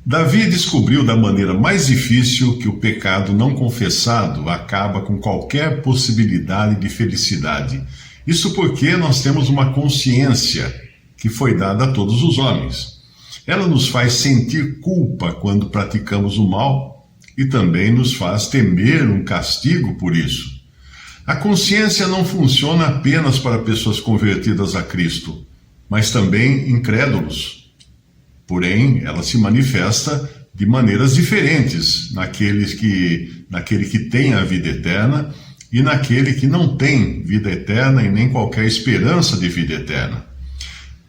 Davi descobriu da maneira mais difícil que o pecado não confessado acaba com qualquer possibilidade de felicidade. Isso porque nós temos uma consciência que foi dada a todos os homens. Ela nos faz sentir culpa quando praticamos o mal e também nos faz temer um castigo por isso. A consciência não funciona apenas para pessoas convertidas a Cristo, mas também incrédulos. Porém, ela se manifesta de maneiras diferentes naquele que tem a vida eterna e naquele que não tem vida eterna e nem qualquer esperança de vida eterna.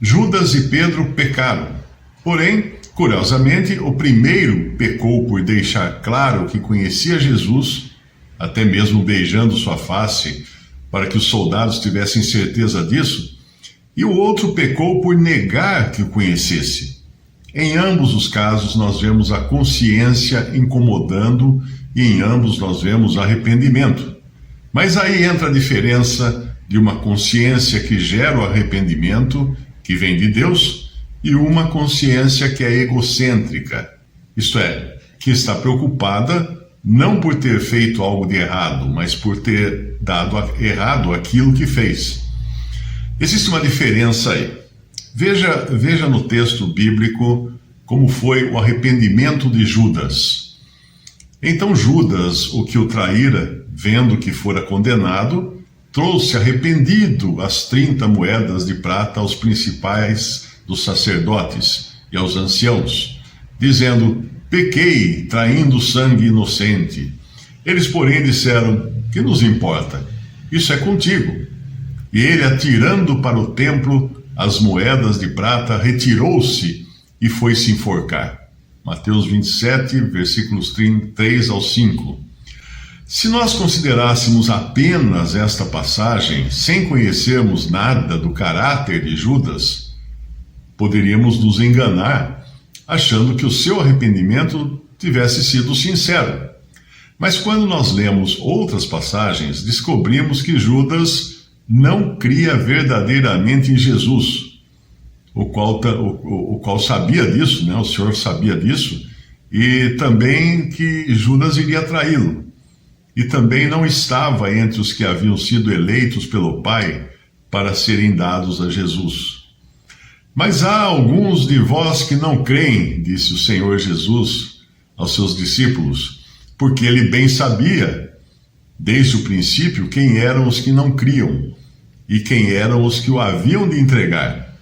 Judas e Pedro pecaram. Porém, curiosamente, o primeiro pecou por deixar claro que conhecia Jesus, até mesmo beijando sua face, para que os soldados tivessem certeza disso, e o outro pecou por negar que o conhecesse. Em ambos os casos, nós vemos a consciência incomodando e em ambos nós vemos arrependimento. Mas aí entra a diferença de uma consciência que gera o arrependimento, que vem de Deus, e uma consciência que é egocêntrica, isto é, que está preocupada não por ter feito algo de errado, mas por ter dado errado aquilo que fez. Existe uma diferença aí. Veja no texto bíblico como foi o arrependimento de Judas. Então Judas, o que o traíra, vendo que fora condenado, trouxe arrependido as 30 moedas de prata aos principais dos sacerdotes e aos anciãos, dizendo: pequei, traindo sangue inocente. Eles, porém, disseram: que nos importa? Isso é contigo. E ele, atirando para o templo as moedas de prata, retirou-se e foi se enforcar. Mateus 27, versículos 3 ao 5. Se nós considerássemos apenas esta passagem, sem conhecermos nada do caráter de Judas, poderíamos nos enganar, achando que o seu arrependimento tivesse sido sincero. Mas quando nós lemos outras passagens, descobrimos que Judas não cria verdadeiramente em Jesus, o qual sabia disso, né? O Senhor sabia disso, e também que Judas iria traí-lo, e também não estava entre os que haviam sido eleitos pelo Pai para serem dados a Jesus. Mas há alguns de vós que não creem, disse o Senhor Jesus aos seus discípulos, porque ele bem sabia, desde o princípio, quem eram os que não criam e quem eram os que o haviam de entregar.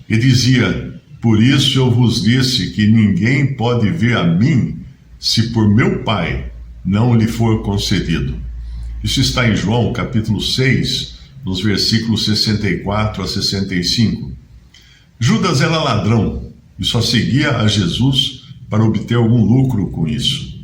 E dizia: por isso eu vos disse que ninguém pode vir a mim se por meu Pai não lhe for concedido. Isso está em João, capítulo 6, nos versículos 64 a 65. Judas era ladrão e só seguia a Jesus para obter algum lucro com isso.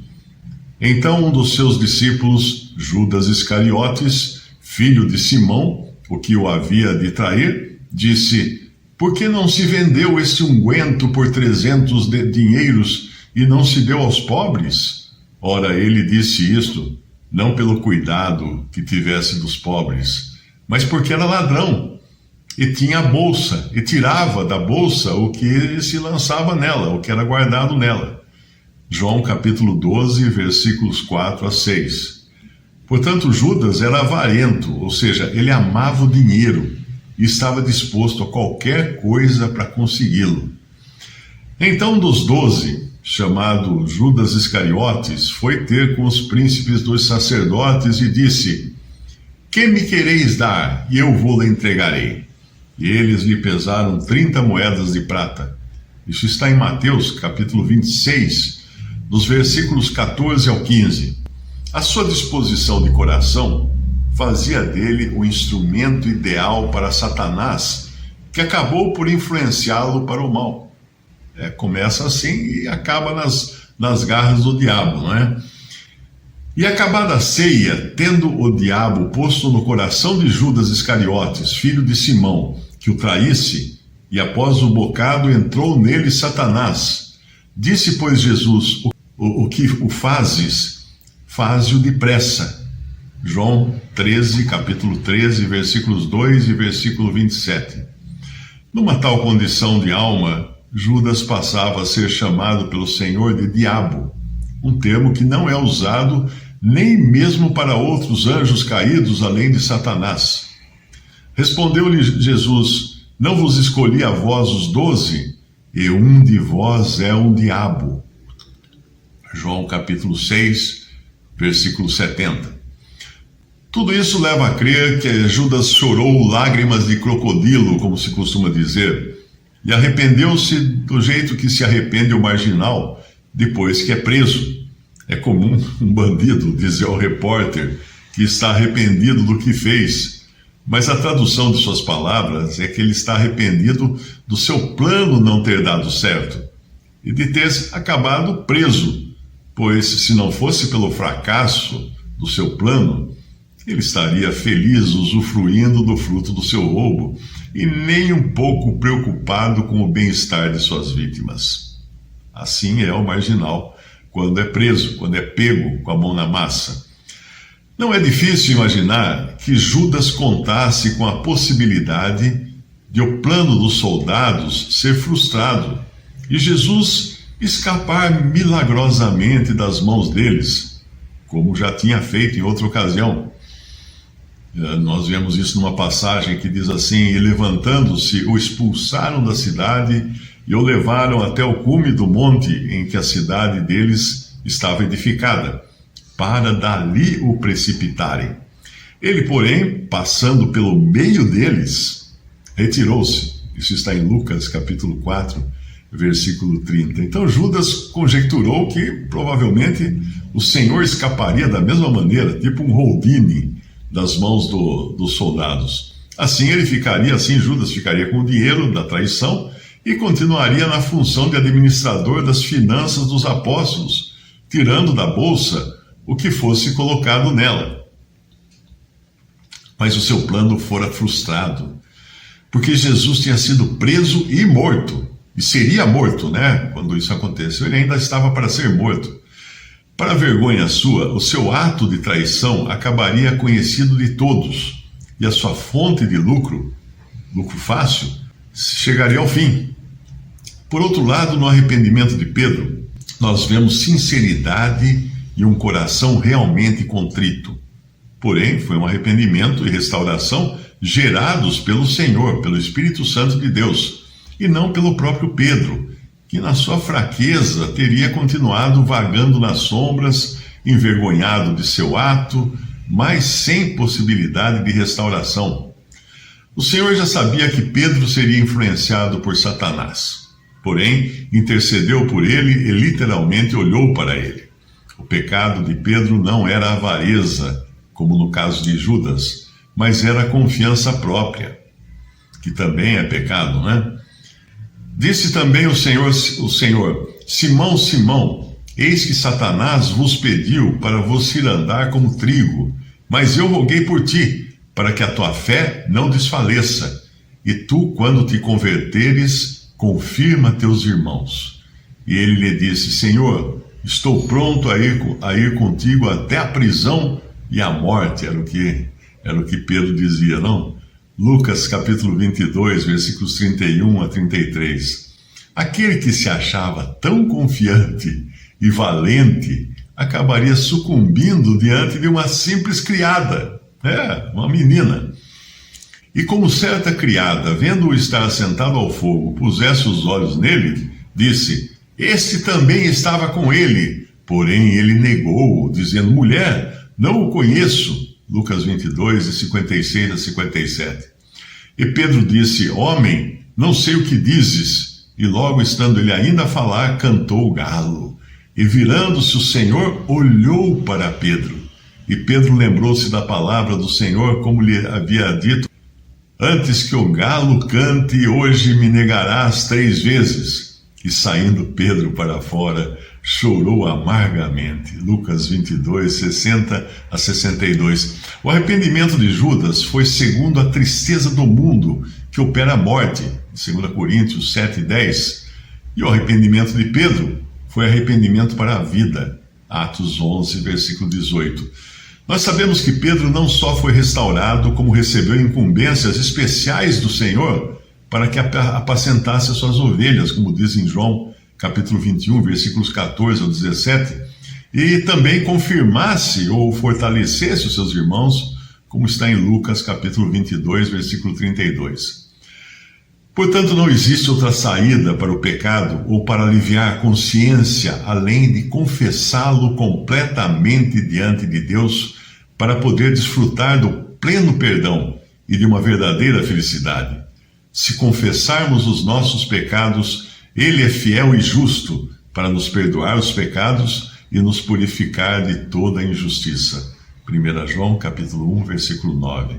Então um dos seus discípulos, Judas Iscariotes, filho de Simão, o que o havia de trair, disse: por que não se vendeu este unguento por 300 dinheiros e não se deu aos pobres? Ora, ele disse isto, não pelo cuidado que tivesse dos pobres, mas porque era ladrão, e tinha a bolsa, e tirava da bolsa o que se lançava nela, o que era guardado nela. João capítulo 12, versículos 4 a 6. Portanto, Judas era avarento, ou seja, ele amava o dinheiro e estava disposto a qualquer coisa para consegui-lo. Então, um dos 12, chamado Judas Iscariotes, foi ter com os príncipes dos sacerdotes e disse: que me quereis dar, e eu vou-lhe entregarei? E eles lhe pesaram 30 moedas de prata. Isso está em Mateus, capítulo 26, dos versículos 14 ao 15. A sua disposição de coração fazia dele o instrumento ideal para Satanás, que acabou por influenciá-lo para o mal. Começa assim e acaba nas garras do diabo, não é? E acabada a ceia, tendo o diabo posto no coração de Judas Iscariotes, filho de Simão, que o traísse, e após o bocado entrou nele Satanás. Disse, pois, Jesus: o que o fazes, faze-o depressa. João 13, capítulo 13, versículos 2 e versículo 27. Numa tal condição de alma, Judas passava a ser chamado pelo Senhor de diabo, um termo que não é usado nem mesmo para outros anjos caídos além de Satanás. Respondeu-lhe Jesus: não vos escolhi a vós os 12, e um de vós é um diabo. João capítulo 6, versículo 70. Tudo isso leva a crer que Judas chorou lágrimas de crocodilo, como se costuma dizer, e arrependeu-se do jeito que se arrepende o marginal depois que é preso. É comum um bandido dizer ao repórter que está arrependido do que fez, mas a tradução de suas palavras é que ele está arrependido do seu plano não ter dado certo e de ter acabado preso, pois se não fosse pelo fracasso do seu plano, ele estaria feliz usufruindo do fruto do seu roubo e nem um pouco preocupado com o bem-estar de suas vítimas. Assim é o marginal quando é preso, quando é pego com a mão na massa. Não é difícil imaginar que Judas contasse com a possibilidade de o plano dos soldados ser frustrado e Jesus escapar milagrosamente das mãos deles, como já tinha feito em outra ocasião. Nós vemos isso numa passagem que diz assim: e levantando-se, o expulsaram da cidade e o levaram até o cume do monte em que a cidade deles estava edificada, para dali o precipitarem. Ele, porém, passando pelo meio deles, retirou-se. Isso está em Lucas capítulo 4, versículo 30. Então Judas conjecturou que provavelmente o Senhor escaparia da mesma maneira, tipo um Houdini, das mãos dos soldados. Assim Judas ficaria com o dinheiro da traição e continuaria na função de administrador das finanças dos apóstolos, tirando da bolsa o que fosse colocado nela. Mas o seu plano fora frustrado, porque Jesus tinha sido preso e morto, e seria morto, né? Quando isso aconteceu, ele ainda estava para ser morto. Para vergonha sua, o seu ato de traição acabaria conhecido de todos, e a sua fonte de lucro fácil, chegaria ao fim. Por outro lado, no arrependimento de Pedro, nós vemos sinceridade e um coração realmente contrito. Porém, foi um arrependimento e restauração gerados pelo Senhor, pelo Espírito Santo de Deus, e não pelo próprio Pedro, que na sua fraqueza teria continuado vagando nas sombras, envergonhado de seu ato, mas sem possibilidade de restauração. O Senhor já sabia que Pedro seria influenciado por Satanás, porém intercedeu por ele e literalmente olhou para ele. O pecado de Pedro não era avareza, como no caso de Judas, mas era a confiança própria, que também é pecado, né? Disse também o Senhor: Simão, Simão, eis que Satanás vos pediu para vos ir andar como trigo, mas eu roguei por ti, para que a tua fé não desfaleça, e tu, quando te converteres, confirma teus irmãos. E ele lhe disse: Senhor, estou pronto a ir contigo até a prisão e a morte. Era o que Pedro dizia, não? Lucas capítulo 22, versículos 31 a 33. Aquele que se achava tão confiante e valente acabaria sucumbindo diante de uma simples criada, uma menina. E como certa criada, vendo-o estar sentado ao fogo, pusesse os olhos nele, disse: este também estava com ele. Porém ele negou, dizendo: mulher, não o conheço. Lucas 22, de 56 a 57. E Pedro disse: homem, não sei o que dizes. E logo estando ele ainda a falar, cantou o galo. E virando-se o Senhor, olhou para Pedro. E Pedro lembrou-se da palavra do Senhor, como lhe havia dito: antes que o galo cante, hoje me negarás 3 vezes. E saindo Pedro para fora, chorou amargamente. Lucas 22, 60 a 62. O arrependimento de Judas foi segundo a tristeza do mundo, que opera a morte, 2 Coríntios 7, 10. E o arrependimento de Pedro foi arrependimento para a vida, Atos 11, versículo 18. Nós sabemos que Pedro não só foi restaurado, como recebeu incumbências especiais do Senhor para que apacentasse as suas ovelhas, como diz em João capítulo 21, versículos 14 ao 17, e também confirmasse ou fortalecesse os seus irmãos, como está em Lucas capítulo 22, versículo 32. Portanto, não existe outra saída para o pecado ou para aliviar a consciência, além de confessá-lo completamente diante de Deus, para poder desfrutar do pleno perdão e de uma verdadeira felicidade. Se confessarmos os nossos pecados, Ele é fiel e justo para nos perdoar os pecados e nos purificar de toda a injustiça. 1 João capítulo 1, versículo 9.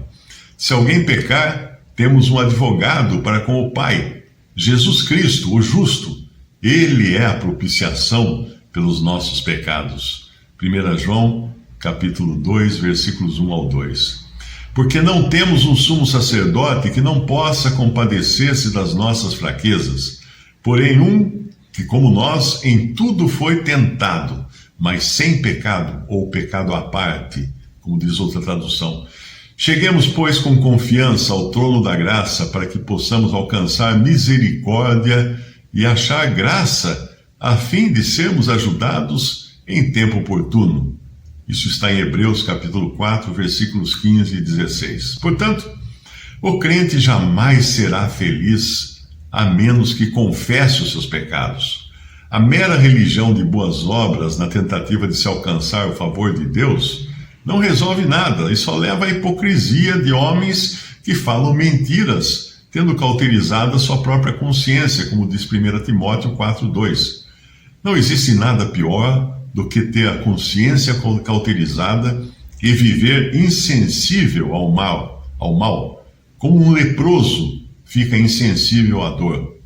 Se alguém pecar, temos um advogado para com o Pai, Jesus Cristo, o justo. Ele é a propiciação pelos nossos pecados. 1 João capítulo 2, versículos 1 ao 2. Porque não temos um sumo sacerdote que não possa compadecer-se das nossas fraquezas, porém um que, como nós, em tudo foi tentado, mas sem pecado, ou pecado à parte, como diz outra tradução. Cheguemos, pois, com confiança ao trono da graça, para que possamos alcançar misericórdia e achar graça, a fim de sermos ajudados em tempo oportuno. Isso está em Hebreus capítulo 4, versículos 15 e 16. Portanto, o crente jamais será feliz a menos que confesse os seus pecados. A mera religião de boas obras na tentativa de se alcançar o favor de Deus não resolve nada e só leva à hipocrisia de homens que falam mentiras, tendo cauterizado a sua própria consciência, como diz 1 Timóteo 4:2. Não existe nada pior do que ter a consciência cauterizada e viver insensível ao mal, como um leproso fica insensível à dor.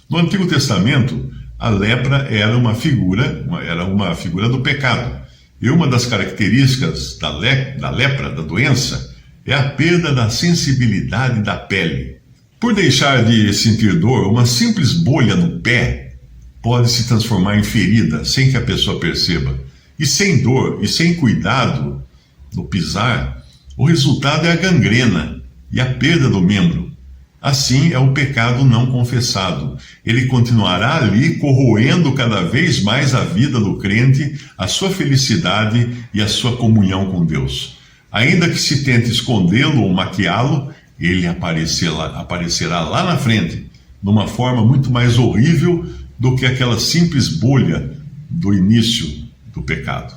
No Antigo Testamento, a lepra era uma figura do pecado. E uma das características da lepra, da doença, é a perda da sensibilidade da pele. Por deixar de sentir dor, uma simples bolha no pé pode se transformar em ferida sem que a pessoa perceba. E sem dor e sem cuidado no pisar, o resultado é a gangrena e a perda do membro. Assim é o pecado não confessado. Ele continuará ali corroendo cada vez mais a vida do crente, a sua felicidade e a sua comunhão com Deus. Ainda que se tente escondê-lo ou maquiá-lo, ele aparecerá lá na frente, numa forma muito mais horrível do que aquela simples bolha do início do pecado.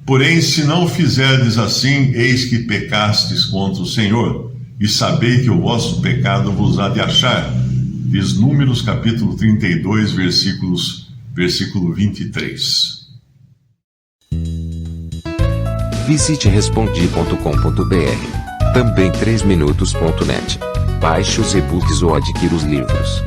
Porém, se não fizerdes assim, eis que pecastes contra o Senhor, e sabei que o vosso pecado vos há de achar. Diz Números capítulo 32, versículo 23. Visite respondi.com.br. Também 3minutos.net. Baixe os e-books ou adquira os livros.